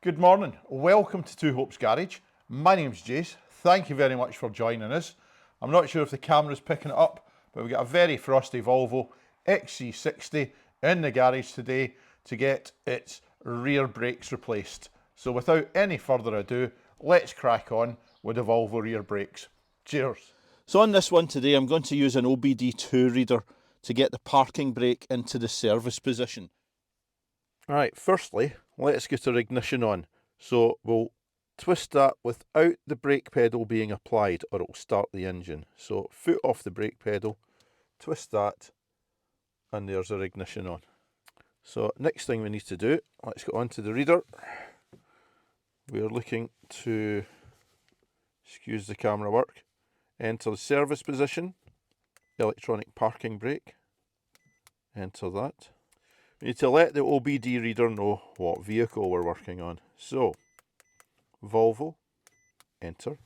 Good morning, welcome to Two Hopes Garage. My name's Jace, thank you very much for joining us. I'm not sure if the camera's picking it up, but we've got a very frosty Volvo XC60 in the garage today to get its rear brakes replaced. So without any further ado, let's crack on with the Volvo rear brakes. Cheers. So on this one today, I'm going to use an OBD2 reader to get the parking brake into the service position. Alright, firstly, let's get our ignition on. So we'll twist that without the brake pedal being applied or it'll start the engine. So foot off the brake pedal, twist that, and there's our ignition on. So next thing we need to do, let's go onto the reader. We're looking to, excuse the camera work, enter the service position, electronic parking brake, enter that. We need to let the OBD reader know what vehicle we're working on. So, Volvo, enter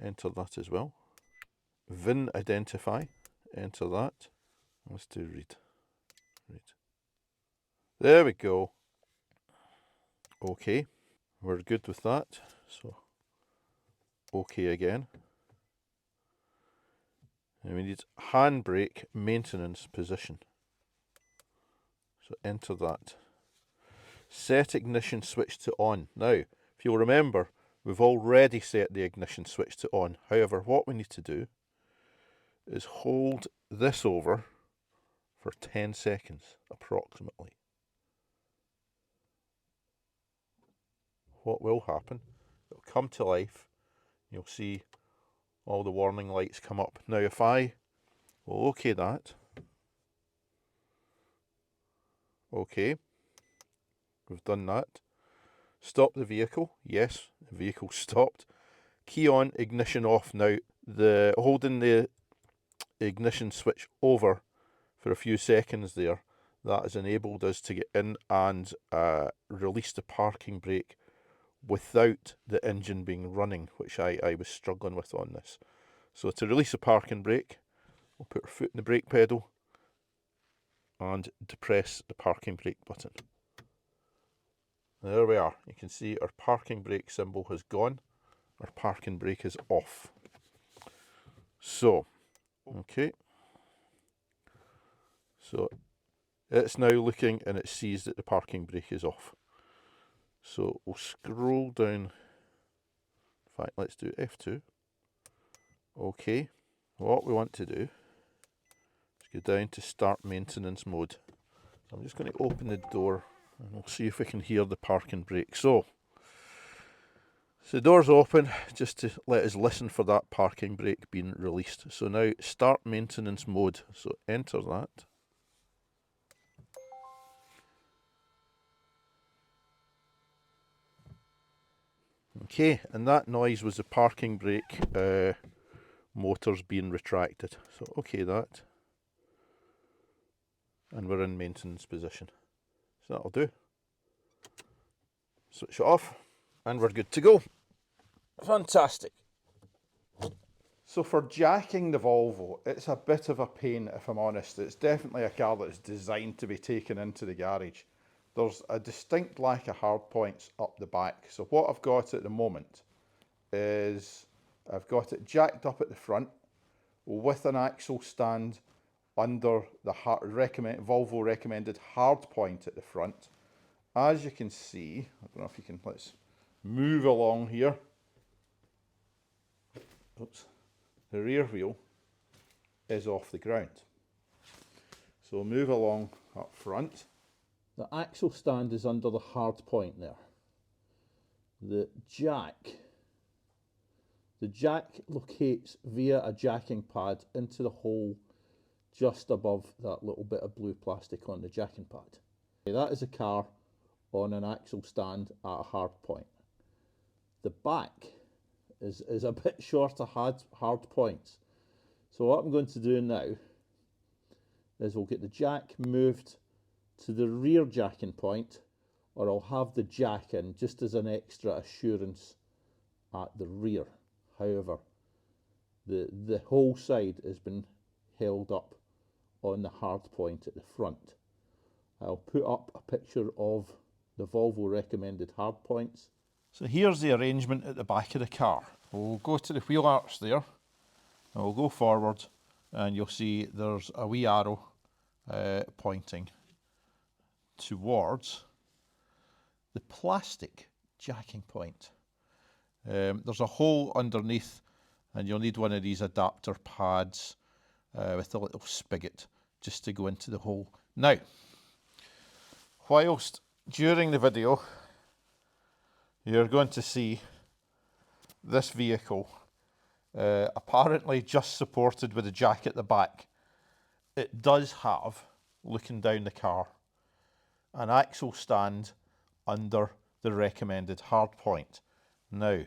that as well. VIN identify, enter that. Let's do read. There we go. Okay, we're good with that. So, okay again. And we need handbrake maintenance position. So enter that. Set ignition switch to on. Now, if you'll remember, we've already set the ignition switch to on. However, what we need to do is hold this over for 10 seconds, approximately. What will happen, it'll come to life. You'll see all the warning lights come up. Now, if I will OK that. Okay, we've done that. Stop the vehicle. Yes, the vehicle stopped. Key on, ignition off. Now, holding the ignition switch over for a few seconds there, that has enabled us to get in and release the parking brake without the engine being running, which I was struggling with on this. So to release the parking brake, we'll put our foot in the brake pedal and depress the parking brake button. There we are. You can see our parking brake symbol has gone. Our parking brake is off. So, okay. So, it's now looking and it sees that the parking brake is off. So, we'll scroll down. In fact, let's do F2. Okay. What we want to do is go down to start maintenance mode. I'm just going to open the door and we'll see if we can hear the parking brake. So the door's open just to let us listen for that parking brake being released. So now start maintenance mode. So enter that. Okay, and that noise was the parking brake motors being retracted. So okay that. And we're in maintenance position. So that'll do. Switch it off and we're good to go. Fantastic. So for jacking the Volvo, it's a bit of a pain if I'm honest. It's definitely a car that's designed to be taken into the garage. There's a distinct lack of hard points up the back. So what I've got at the moment is I've got it jacked up at the front with an axle stand under the Volvo recommended hard point at the front. As you can see, I don't know if you can, let's move along here. Oops. The rear wheel is off the ground. So we'll move along up front. The axle stand is under the hard point there. The jack locates via a jacking pad into the hole just above that little bit of blue plastic on the jacking pad. That is a car on an axle stand at a hard point. The back is a bit short of hard points. So what I'm going to do now is we'll get the jack moved to the rear jacking point, or I'll have the jack in just as an extra assurance at the rear. However, the whole side has been held up on the hard point at the front. I'll put up a picture of the Volvo recommended hard points. So here's the arrangement at the back of the car. We'll go to the wheel arch there, and we'll go forward, and you'll see there's a wee arrow pointing towards the plastic jacking point. There's a hole underneath, and you'll need one of these adapter pads with a little spigot just to go into the hole. Now, whilst during the video you're going to see this vehicle apparently just supported with a jack at the back, it does have, looking down the car, an axle stand under the recommended hard point. Now,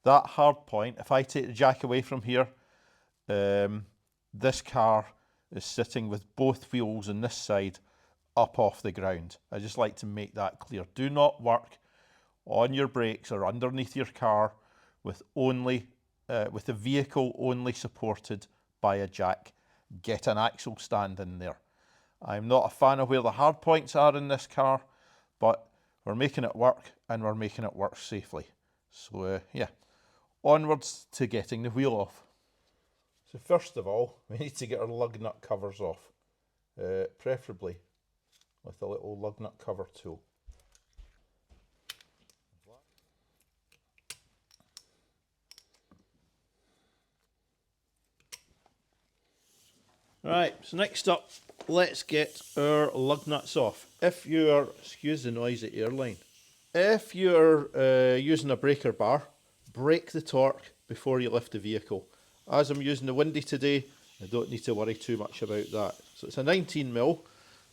that hard point, if I take the jack away from here, this car is sitting with both wheels on this side up off the ground. I just like to make that clear. Do not work on your brakes or underneath your car with the vehicle only supported by a jack. Get an axle stand in there. I'm not a fan of where the hard points are in this car, but we're making it work, and we're making it work safely. So yeah, onwards to getting the wheel off. So first of all, we need to get our lug nut covers off, preferably with a little lug nut cover tool. Right, so next up, let's get our lug nuts off. If you're, excuse the noisy airline, if you're using a breaker bar, break the torque before you lift the vehicle. As I'm using the Windy today, I don't need to worry too much about that. So it's a 19mm.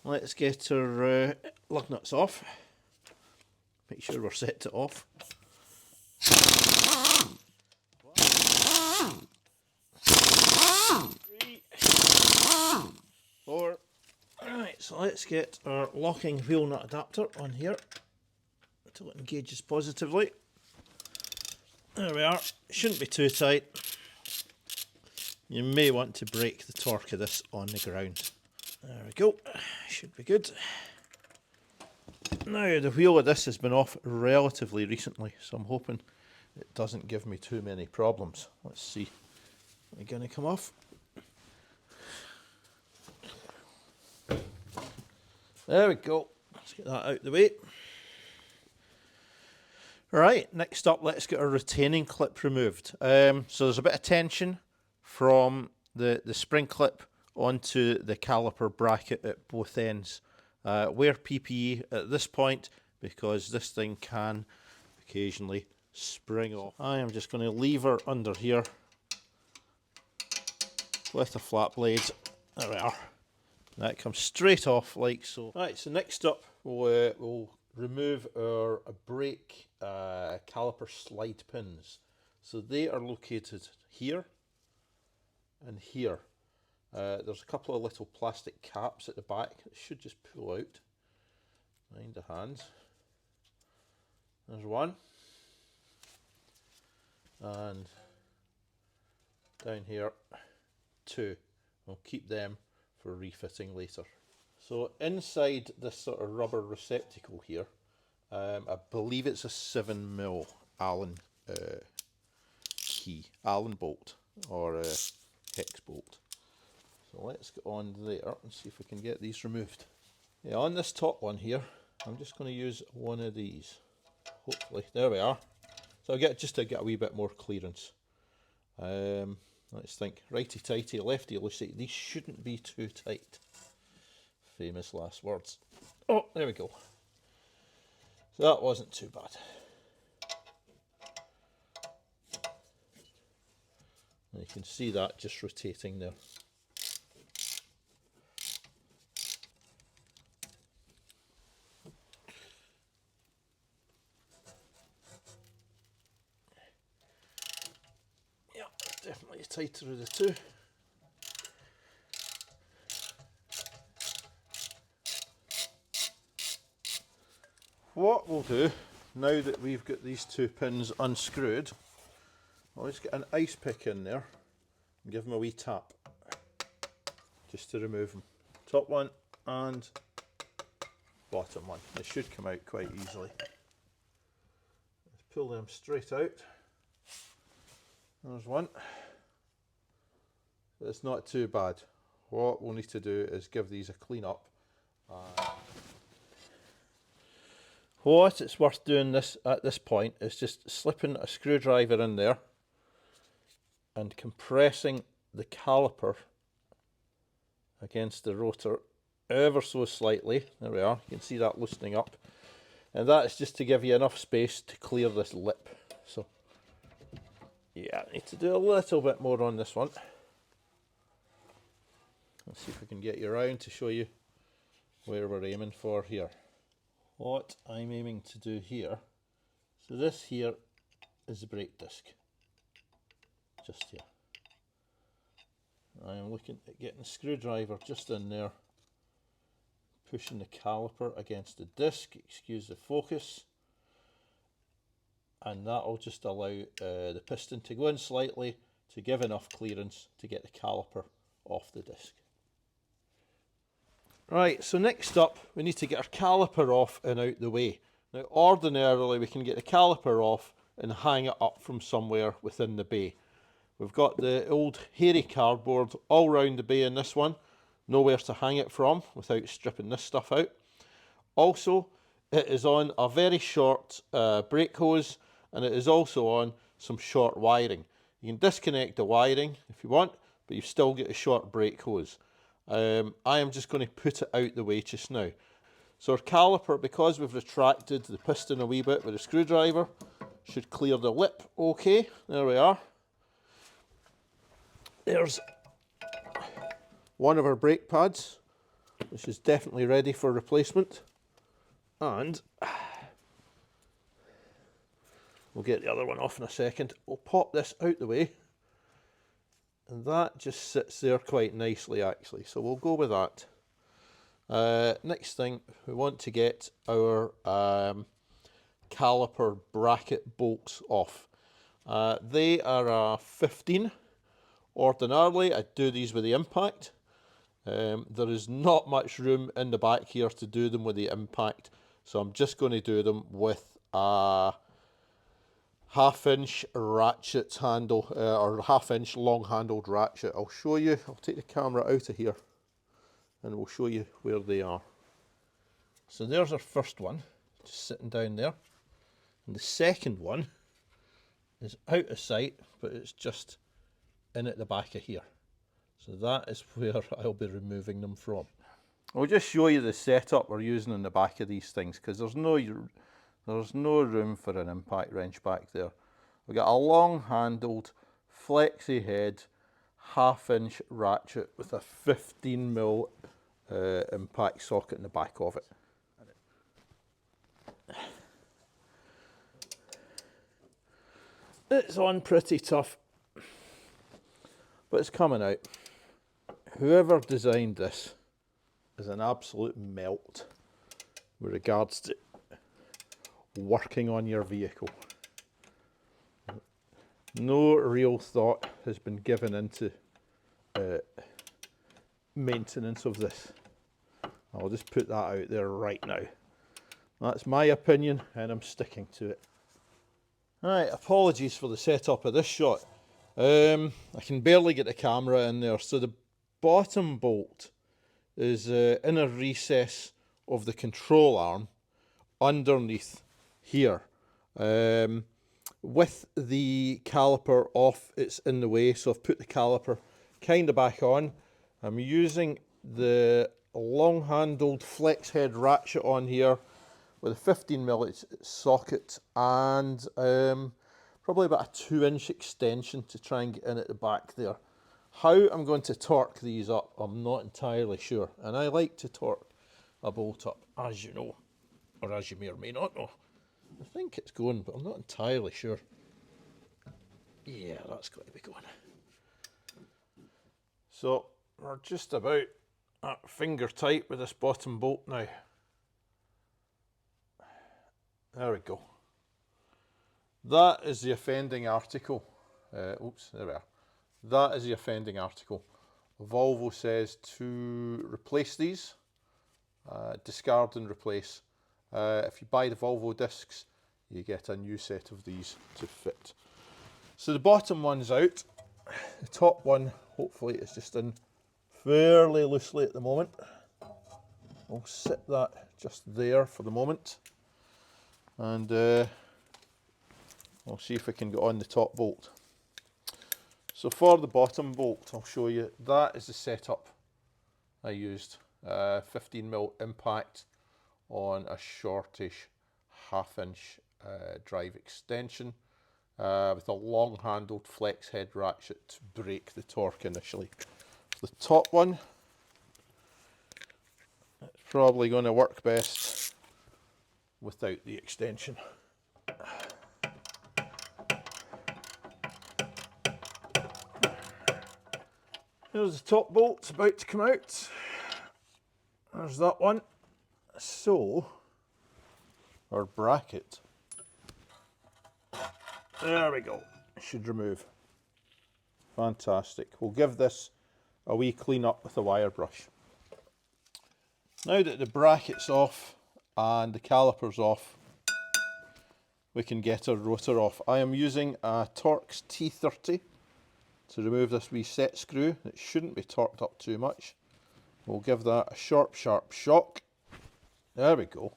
Let's get our lug nuts off. Make sure we're set to off. 3, 4. Alright, so let's get our locking wheel nut adapter on here until it engages positively. There we are. Shouldn't be too tight. You may want to break the torque of this on the ground. There we go. Should be good. Now, the wheel of this has been off relatively recently, so I'm hoping it doesn't give me too many problems. Let's see. Are we going to come off? There we go. Let's get that out of the way. Right, next up, let's get our retaining clip removed. So there's a bit of tension from the spring clip onto the caliper bracket at both ends. Wear PPE at this point because this thing can occasionally spring off. I am just going to leave her under here with a flat blade. There we are. That comes straight off like so. Right, so next up we'll remove our brake caliper slide pins. So they are located here and here. There's a couple of little plastic caps at the back that should just pull out behind the hands. There's one. And down here, 2. We'll keep them for refitting later. So inside this sort of rubber receptacle here, I believe it's a 7mm Allen key, Allen bolt, or a hex bolt. So let's get on there and see if we can get these removed. Yeah, on this top one here, I'm just going to use one of these. Hopefully, there we are. So I'll get just to get a wee bit more clearance. Let's think. Righty tighty, lefty loosey. These shouldn't be too tight. Famous last words. Oh, there we go. So that wasn't too bad. And you can see that just rotating there. Yeah, definitely tighter of the two. What we'll do, now that we've got these two pins unscrewed, I'll just get an ice pick in there and give them a wee tap, just to remove them. Top one and bottom one. They should come out quite easily. Let's pull them straight out. There's one. It's not too bad. What we'll need to do is give these a clean up. What it's worth doing this at this point is just slipping a screwdriver in there and compressing the caliper against the rotor ever so slightly. There we are, you can see that loosening up, and that is just to give you enough space to clear this lip. So yeah, I need to do a little bit more on this one. Let's see if we can get you around to show you where we're aiming for here. What I'm aiming to do here, so this here is the brake disc, just here. I am looking at getting the screwdriver just in there, pushing the caliper against the disc, excuse the focus, and that'll just allow the piston to go in slightly to give enough clearance to get the caliper off the disc. Right, so next up we need to get our caliper off and out the way. Now ordinarily we can get the caliper off and hang it up from somewhere within the bay. We've got the old hairy cardboard all round the bay in this one, nowhere to hang it from without stripping this stuff out. Also, it is on a very short brake hose, and it is also on some short wiring. You can disconnect the wiring if you want, but you've still got a short brake hose. I am just going to put it out the way just now. So our caliper, because we've retracted the piston a wee bit with a screwdriver, should clear the lip okay. There we are. There's one of our brake pads, which is definitely ready for replacement. And we'll get the other one off in a second. We'll pop this out the way. And that just sits there quite nicely actually, so we'll go with that. Next thing, we want to get our caliper bracket bolts off. They are a 15. Ordinarily I do these with the impact. There is not much room in the back here to do them with the impact, so I'm just going to do them with a 1/2 inch ratchet handle, or 1/2 inch long handled ratchet. I'll show you, I'll take the camera out of here and we'll show you where they are. So there's our first one, just sitting down there. And the second one is out of sight, but it's just in at the back of here. So that is where I'll be removing them from. I'll just show you the setup we're using in the back of these things, because there's no room for an impact wrench back there. We've got a long handled flexi head 1/2 inch ratchet with a 15mm impact socket in the back of it. It's on pretty tough, but it's coming out. Whoever designed this is an absolute melt with regards to working on your vehicle. No real thought has been given into maintenance of this. I'll just put that out there right now. That's my opinion and I'm sticking to it. Alright, apologies for the setup of this shot. I can barely get the camera in there. So the bottom bolt is in a recess of the control arm underneath here. With the caliper off, it's in the way, so I've put the caliper kind of back on. I'm using the long handled flex head ratchet on here with a 15mm socket and probably about a 2-inch extension to try and get in at the back there. How I'm going to torque these up, I'm not entirely sure, and I like to torque a bolt up, as you know, or as you may or may not know. I think it's going, but I'm not entirely sure. Yeah, that's got to be going. So we're just about at finger tight with this bottom bolt now. There we go. That is the offending article. Oops, there we are. That is the offending article. Volvo says to replace these discard and replace. If you buy the Volvo discs, you get a new set of these to fit. So the bottom one's out. The top one, hopefully, is just in fairly loosely at the moment. We'll sit that just there for the moment. And we'll see if we can get on the top bolt. So for the bottom bolt, I'll show you, that is the setup I used. 15mm impact on a shortish 1/2" drive extension with a long handled flex head ratchet to break the torque initially. The top one, it's probably going to work best without the extension. Here's the top bolt about to come out. There's that one. So, our bracket, there we go, should remove. Fantastic. We'll give this a wee clean up with a wire brush. Now that the bracket's off and the caliper's off, we can get our rotor off. I am using a Torx T30 to remove this wee set screw. It shouldn't be torqued up too much. We'll give that a sharp shock. There we go.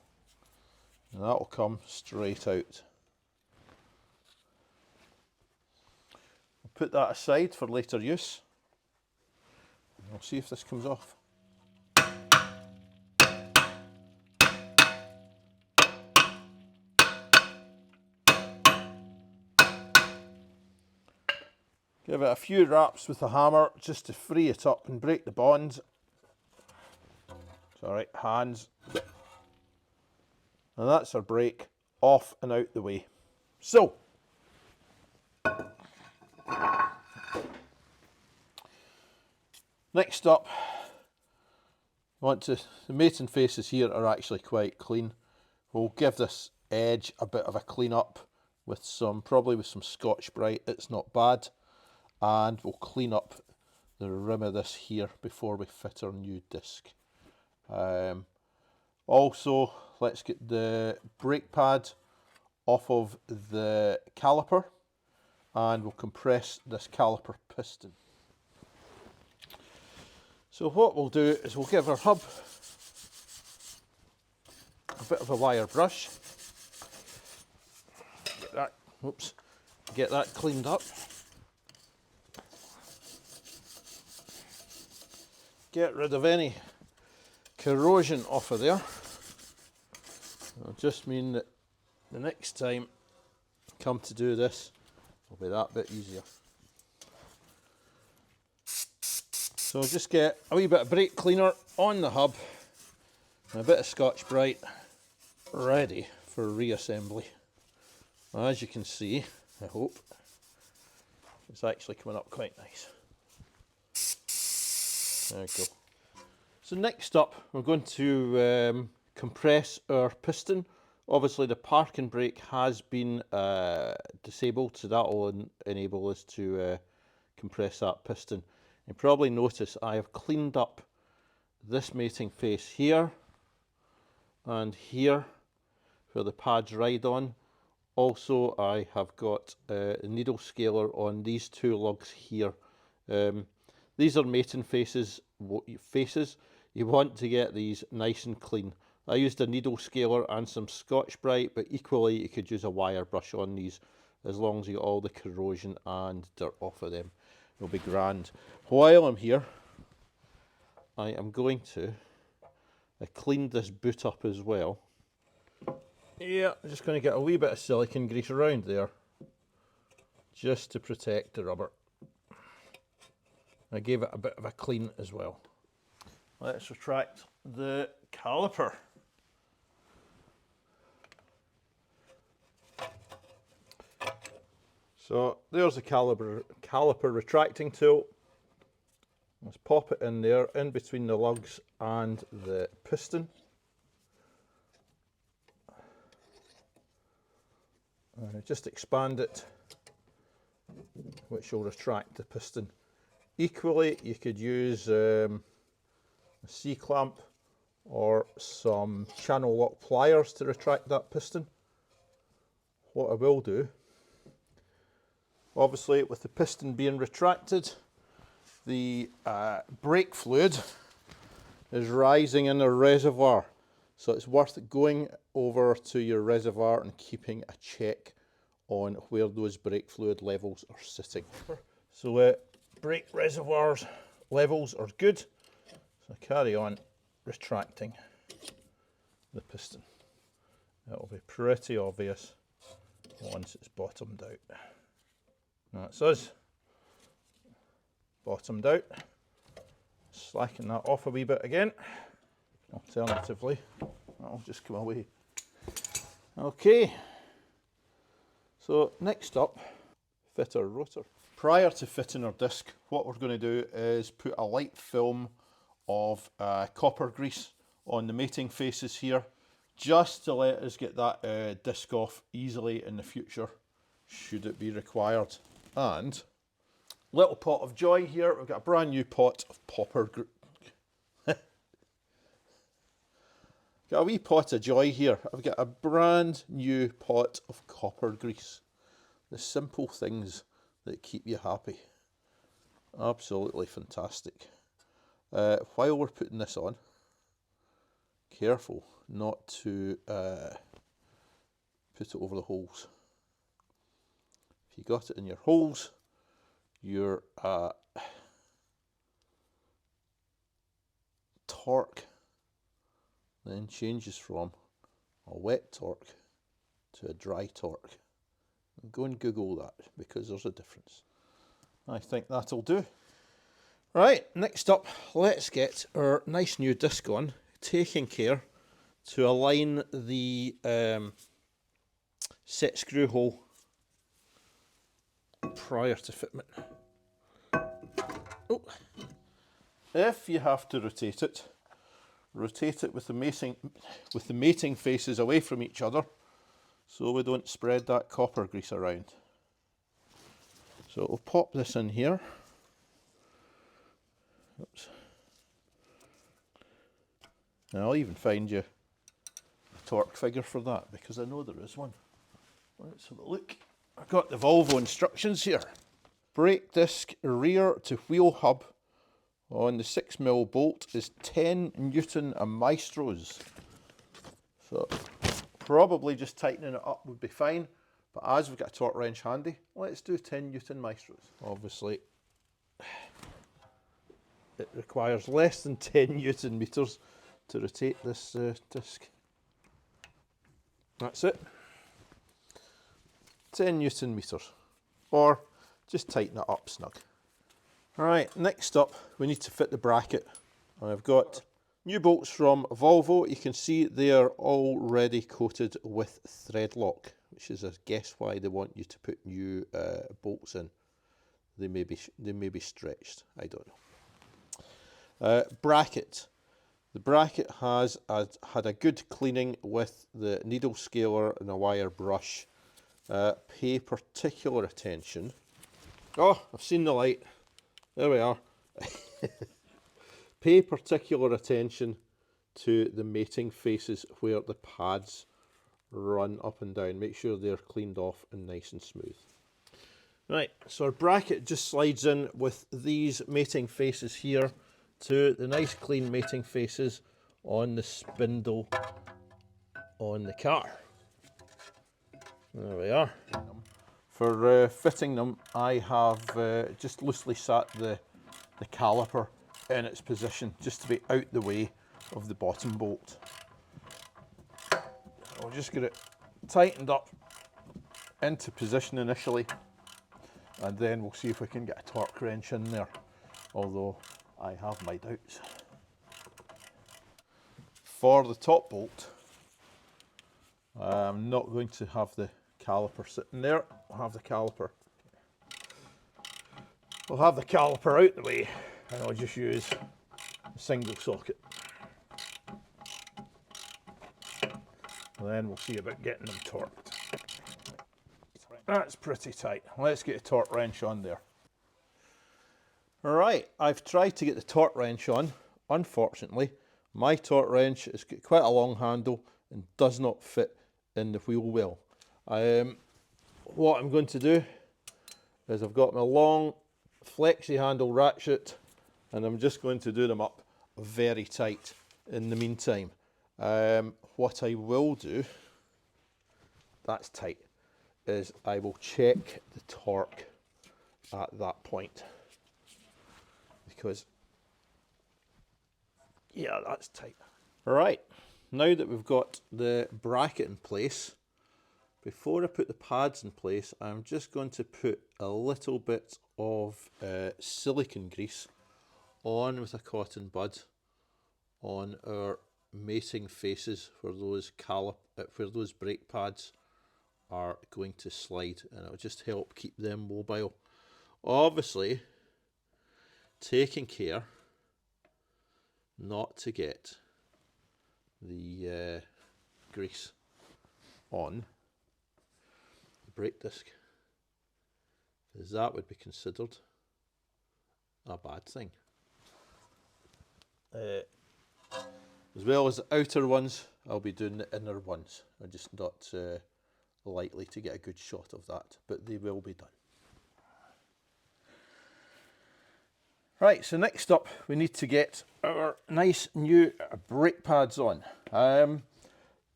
And that'll come straight out. We'll put that aside for later use. We'll see if this comes off. Give it a few raps with a hammer just to free it up and break the bonds. It's alright, hands. And that's our brake off and out the way. So, next up, the mating faces here are actually quite clean. We'll give this edge a bit of a clean up with probably with some Scotch-Brite. It's not bad. And we'll clean up the rim of this here before we fit our new disc. Also, let's get the brake pad off of the caliper, and we'll compress this caliper piston. So what we'll do is we'll give our hub a bit of a wire brush. Get that cleaned up. Get rid of any corrosion off of there. It'll just mean that the next time I come to do this, it'll be that bit easier. So just get a wee bit of brake cleaner on the hub and a bit of Scotch-Brite ready for reassembly. As you can see, I hope, it's actually coming up quite nice. There we go. So next up, we're going to compress our piston. Obviously the parking brake has been disabled, so that will enable us to compress that piston. You probably notice I have cleaned up this mating face here and here where the pads ride on. Also, I have got a needle scaler on these two lugs here. These are mating faces. You want to get these nice and clean. I used a needle scaler and some Scotch-Brite, but equally you could use a wire brush on these as long as you get all the corrosion and dirt off of them. It'll be grand. While I'm here, I am going to clean this boot up as well. Yeah, I'm just going to get a wee bit of silicone grease around there just to protect the rubber. I gave it a bit of a clean as well. Let's retract the caliper. So there's the caliper retracting tool. Let's pop it in there, in between the lugs and the piston. Just expand it, which will retract the piston. Equally, you could use a C-clamp or some channel lock pliers to retract that piston. What I will do, obviously with the piston being retracted, the brake fluid is rising in the reservoir. So it's worth going over to your reservoir and keeping a check on where those brake fluid levels are sitting. So brake reservoirs levels are good. So carry on retracting the piston. It'll be pretty obvious once it's bottomed out. That's us. Bottomed out. Slacken that off a wee bit again. Alternatively, that'll just come away. Okay. So next up, fit our rotor. Prior to fitting our disc, what we're going to do is put a light film of copper grease on the mating faces here, just to let us get that disc off easily in the future, should it be required. And little pot of joy here, we've got a brand new pot of got a wee pot of joy here. I've got a brand new pot of copper grease. The simple things that keep you happy. Absolutely fantastic. While we're putting this on, careful not to put it over the holes. If you got it in your holes, your torque then changes from a wet torque to a dry torque. Go and Google that, because there's a difference. I think that'll do. Right, next up, let's get our nice new disc on, taking care to align the set screw hole prior to fitment. Oh. If you have to rotate it with the mating faces away from each other, so we don't spread that copper grease around. So we'll pop this in here. Oops. And I'll even find you a torque figure for that, because I know there is one. Let's have a look. I've got the Volvo instructions here. Brake disc rear to wheel hub on the 6mm bolt is 10 Newton a maestros. So probably just tightening it up would be fine, but as we've got a torque wrench handy, let's do 10 Newton maestros. Obviously it requires less than 10 Newton meters to rotate this disc. That's it. 10 Newton meters, or just tighten it up snug. Alright, next up we need to fit the bracket. I've got new bolts from Volvo. You can see they are already coated with thread lock, which is, I guess, why they want you to put new bolts in. They may be stretched, I don't know. Bracket. The bracket has had a good cleaning with the needle scaler and a wire brush. Pay particular attention. Oh, I've seen the light. There we are. Pay particular attention to the mating faces where the pads run up and down. Make sure they're cleaned off and nice and smooth. Right, so our bracket just slides in with these mating faces here to the nice clean mating faces on the spindle on the car. There we are. For fitting them, I have just loosely sat the caliper in its position, just to be out the way of the bottom bolt. I'll just get it tightened up into position initially, and then we'll see if we can get a torque wrench in there, although I have my doubts. For the top bolt, I'm not going to have the caliper sitting there. I'll have the caliper out the way, and I'll just use a single socket. And then we'll see about getting them torqued. That's pretty tight. Let's get a torque wrench on there. Alright, I've tried to get the torque wrench on. Unfortunately, My torque wrench has got quite a long handle and does not fit in the wheel well. What I'm going to do is I've got my long flexi handle ratchet and I'm just going to do them up very tight in the meantime. What I will do, that's tight, is I will check the torque at that point, because yeah, that's tight. Right, now that we've got the bracket in place, before I put the pads in place, I'm just going to put a little bit of silicone grease on with a cotton bud on our mating faces where those brake pads are going to slide, and it'll just help keep them mobile. Obviously, taking care not to get the grease on the brake disc, because that would be considered a bad thing. As well as the outer ones, I'll be doing the inner ones. I'm just not likely to get a good shot of that, but they will be done. Right, so next up we need to get our nice new brake pads on. The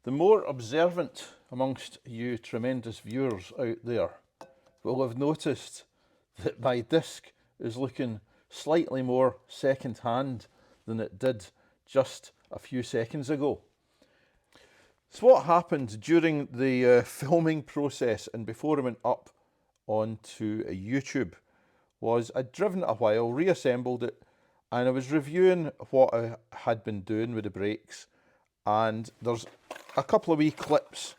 more observant amongst you tremendous viewers out there will have noticed that my disc is looking slightly more second hand than it did just a few seconds ago. So what happened during the filming process and before I went up onto YouTube was I'd driven it a while, reassembled it, and I was reviewing what I had been doing with the brakes, and there's a couple of wee clips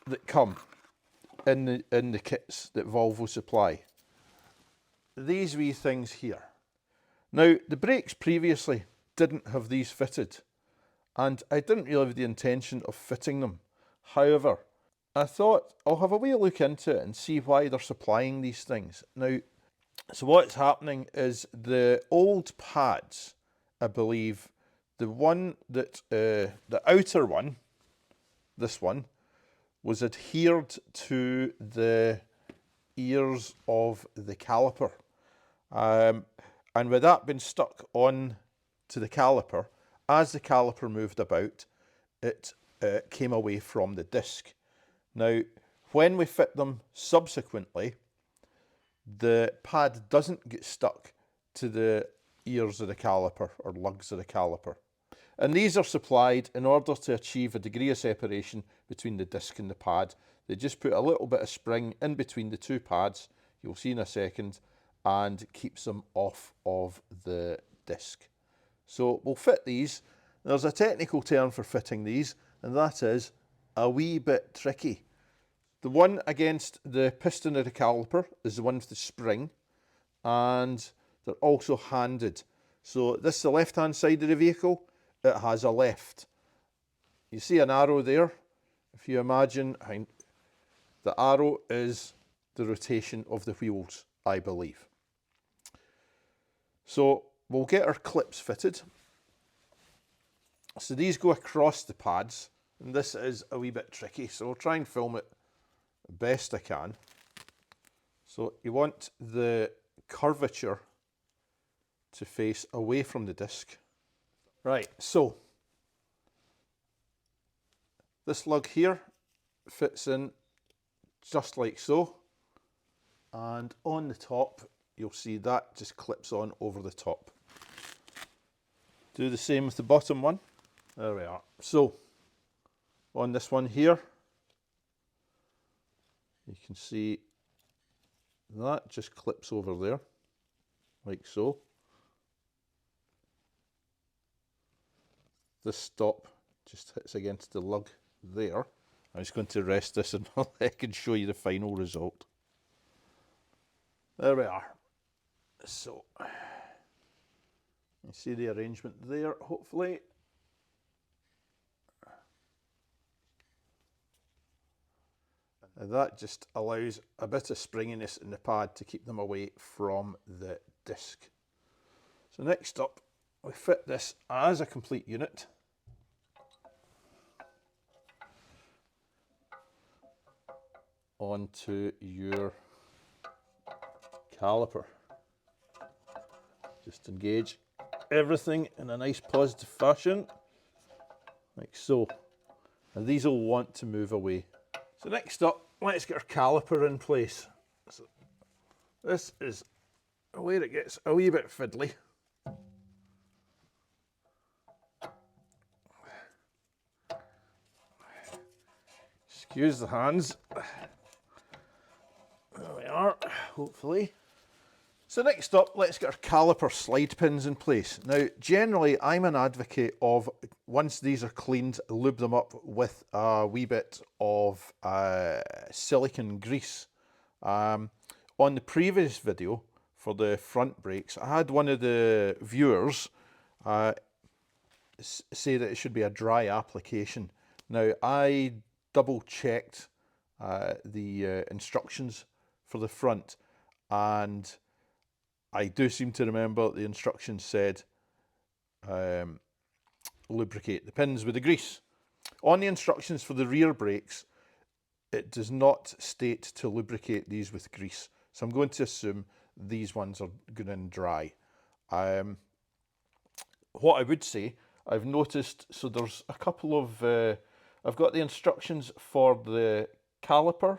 that come in the kits that Volvo supply. These wee things here. Now, the brakes previously didn't have these fitted, and I didn't really have the intention of fitting them. However, I thought I'll have a wee look into it and see why they're supplying these things. Now, so what's happening is the old pads, I believe, the one that, the outer one, this one, was adhered to the ears of the caliper. And with that being stuck on to the caliper, as the caliper moved about, it came away from the disc. Now, when we fit them subsequently, the pad doesn't get stuck to the ears of the caliper or lugs of the caliper. And these are supplied in order to achieve a degree of separation between the disc and the pad. They just put a little bit of spring in between the two pads, you'll see in a second, and keeps them off of the disc. So we'll fit these. There's a technical term for fitting these, and that is a wee bit tricky. The one against the piston of the caliper is the one with the spring, and they're also handed. So this is the left-hand side of the vehicle. It has a left. You see an arrow there? If you imagine, the arrow is the rotation of the wheels, I believe. So we'll get our clips fitted. So these go across the pads, and this is a wee bit tricky, so I'll try and film it best I can. So you want the curvature to face away from the disc. Right, so this lug here fits in just like so, and on the top you'll see that just clips on over the top. Do the same with the bottom one. There we are. So on this one here, you can see that just clips over there, like so. This stop just hits against the lug there. I'm just going to rest this and I can show you the final result. There we are. So, you see the arrangement there, hopefully. And that just allows a bit of springiness in the pad to keep them away from the disc. So next up, we fit this as a complete unit. Onto your caliper. Just engage everything in a nice positive fashion, like so. And these will want to move away. So next up, let's get our caliper in place. So this is where it gets a wee bit fiddly. Excuse the hands. There we are, hopefully. So next up, let's get our caliper slide pins in place. Now, generally, I'm an advocate of, once these are cleaned, lube them up with a wee bit of silicone grease. On the previous video for the front brakes, I had one of the viewers say that it should be a dry application. Now, I double checked the instructions for the front, and I do seem to remember the instructions said lubricate the pins with the grease. On the instructions for the rear brakes, it does not state to lubricate these with grease. So I'm going to assume these ones are going in dry. What I would say, I've noticed, so there's a couple of, I've got the instructions for the caliper,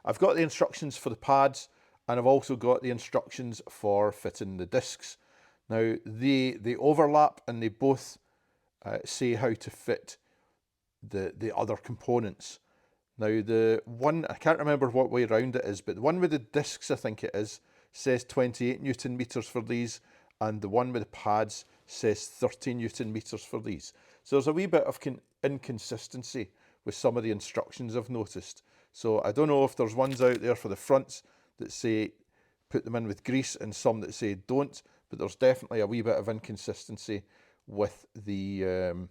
I've got the instructions for the pads, and I've also got the instructions for fitting the discs. Now, they overlap, and they both say how to fit the other components. Now, the one, I can't remember what way round it is, but the one with the discs, I think it is, says 28 Newton meters for these, and the one with the pads says 30 Newton meters for these. So there's a wee bit of inconsistency with some of the instructions I've noticed. So I don't know if there's ones out there for the fronts that say put them in with grease and some that say don't, but there's definitely a wee bit of inconsistency with the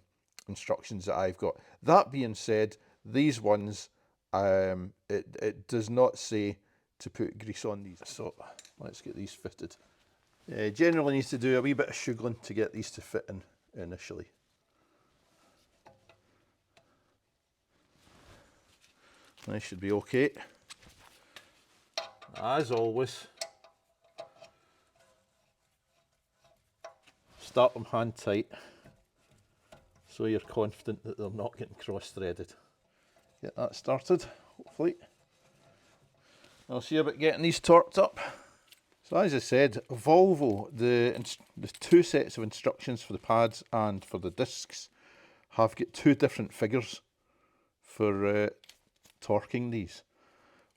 instructions that I've got. That being said, these ones, it does not say to put grease on these. So let's get these fitted. Generally need to do a wee bit of shuggling to get these to fit in initially. They should be okay. As always, start them hand tight so you're confident that they're not getting cross-threaded. Get that started, hopefully. I'll see about getting these torqued up. So as I said, Volvo, the two sets of instructions for the pads and for the discs have got two different figures for torquing these.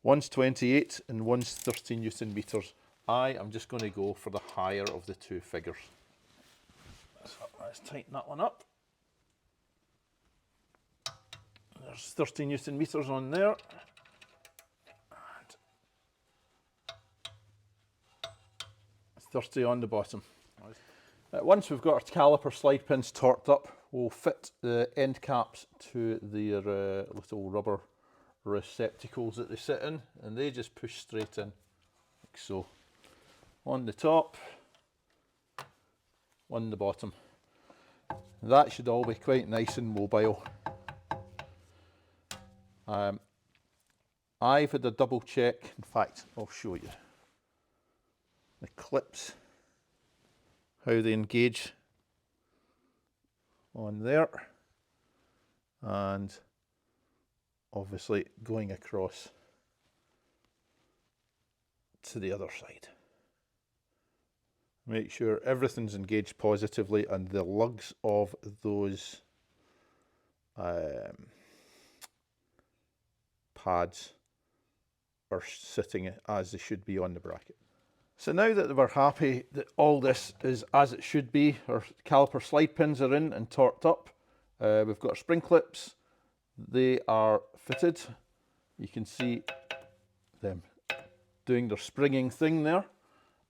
One's 28 and one's 30 Newton meters. I am just going to go for the higher of the two figures. So let's tighten that one up. There's 30 Newton meters on there. And 30 on the bottom. Once we've got our caliper slide pins torqued up, we'll fit the end caps to their little rubber receptacles that they sit in, and they just push straight in, like so. On the top, on the bottom. That should all be quite nice and mobile. I've had a double check, in fact I'll show you the clips, how they engage on there, and obviously going across to the other side. Make sure everything's engaged positively and the lugs of those pads are sitting as they should be on the bracket. So now that we're happy that all this is as it should be, our caliper slide pins are in and torqued up, we've got our spring clips, they are fitted. You can see them doing their springing thing there,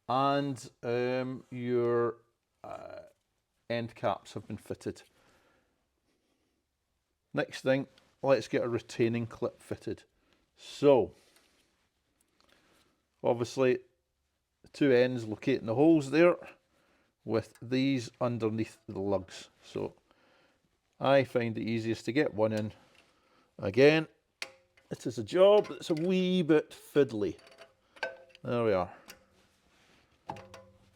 and your end caps have been fitted. Next thing, let's get a retaining clip fitted. So obviously the two ends locating the holes there, with these underneath the lugs. So I find it easiest to get one in. Again, it is a job that's a wee bit fiddly. There we are.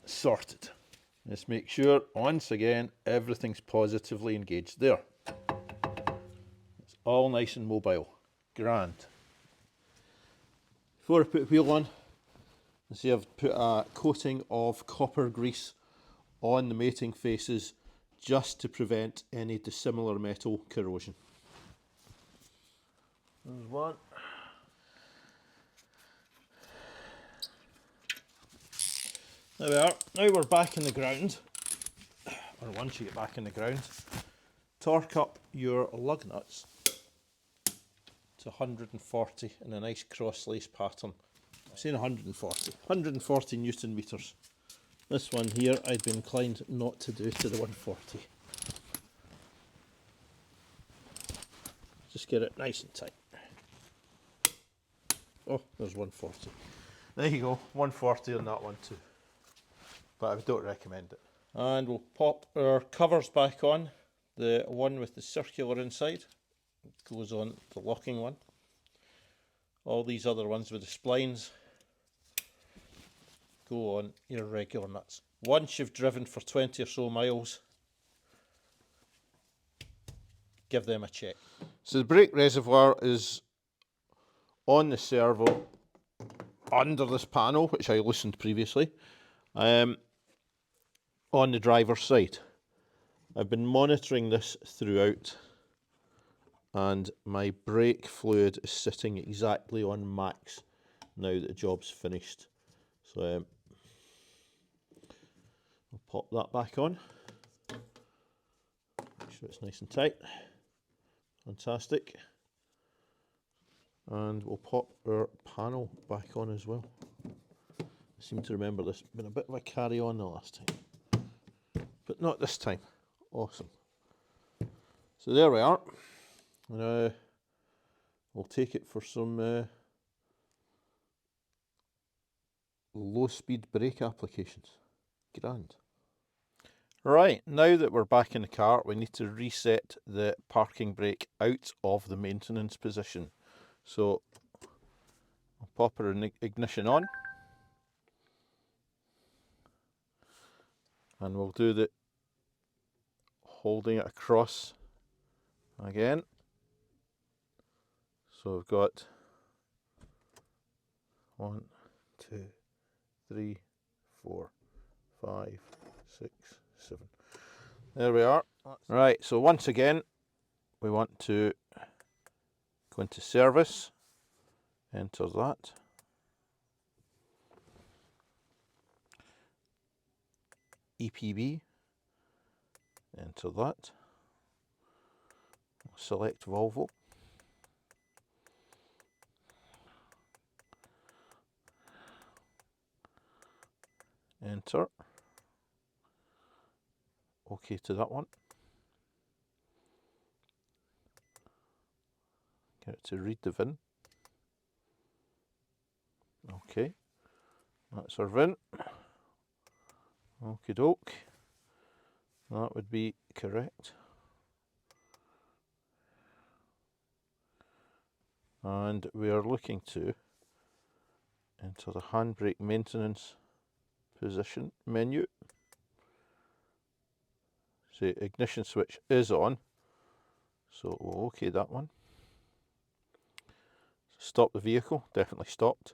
Sorted. Let's make sure, once again, everything's positively engaged there. It's all nice and mobile. Grand. Before I put a wheel on, you see I've put a coating of copper grease on the mating faces just to prevent any dissimilar metal corrosion. There's one. There we are. Now we're back in the ground, or once you get back in the ground, torque up your lug nuts to 140 in a nice cross-lace pattern. I'm saying 140 Newton meters. This one here I'd be inclined not to do to the 140. Just get it nice and tight. Oh, there's 140. There you go, 140 on that one too. But I don't recommend it. And we'll pop our covers back on. The one with the circular inside goes on the locking one. All these other ones with the splines go on your regular nuts. Once you've driven for 20 or so miles, give them a check. So the brake reservoir is on the servo under this panel, which I loosened previously. On the driver's side. I've been monitoring this throughout, and my brake fluid is sitting exactly on max now that the job's finished. So I'll pop that back on. Make sure it's nice and tight. Fantastic. And we'll pop our panel back on as well. I seem to remember this been a bit of a carry on the last time. But not this time. Awesome. So there we are. Now we'll take it for some low speed brake applications. Grand. Right, now that we're back in the car, we need to reset the parking brake out of the maintenance position. So I'll pop our ignition on. And we'll do the holding it across again. So we've got 1, 2, 3, 4, 5, 6, 7. There we are. Right, so once again, we want to go into service, enter that. EPB, enter that. Select Volvo. Enter. OK to that one. Get it to read the VIN. OK. That's our VIN. Okie doke. That would be correct. And we are looking to enter the handbrake maintenance position menu. So ignition switch is on, so we'll OK that one. Stop the vehicle, definitely stopped.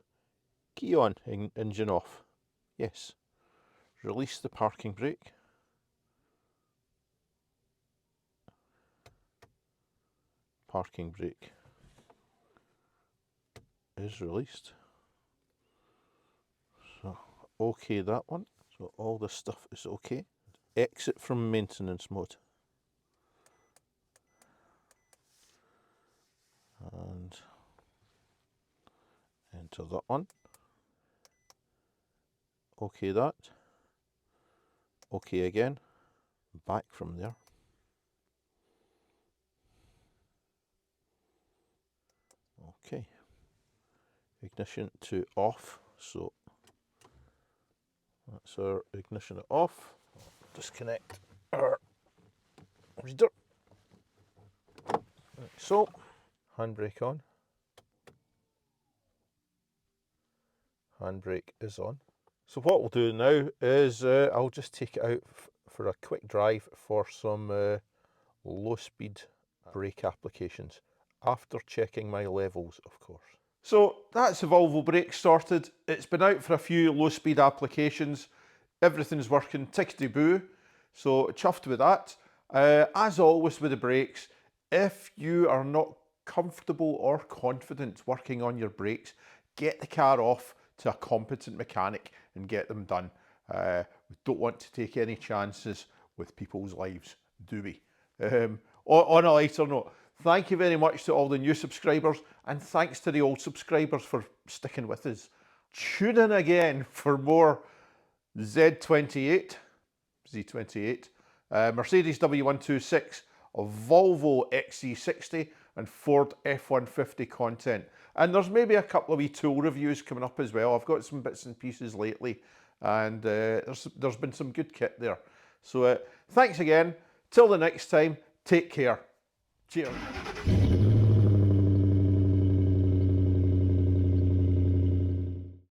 Key on, engine off. Yes. Release the parking brake. Parking brake is released. So OK that one. So all this stuff is OK. Exit from maintenance mode. And enter that one. OK that. OK again. Back from there. OK. Ignition to off. So that's our ignition off. disconnect our reader. Like so, handbrake on. Handbrake is on. So what we'll do now is I'll just take it out for a quick drive for some low speed brake applications, after checking my levels, of course. So that's the Volvo brake sorted. It's been out for a few low speed applications. Everything's working tickety-boo, so chuffed with that. As always with the brakes, if you are not comfortable or confident working on your brakes, get the car off to a competent mechanic and get them done. We don't want to take any chances with people's lives, do we? On a lighter note, thank you very much to all the new subscribers, and thanks to the old subscribers for sticking with us. Tune in again for more Z28, Mercedes W126, Volvo XC60 and Ford F-150 content. And there's maybe a couple of wee tool reviews coming up as well. I've got some bits and pieces lately, and there's been some good kit there. So thanks again. Till the next time, take care. Cheers.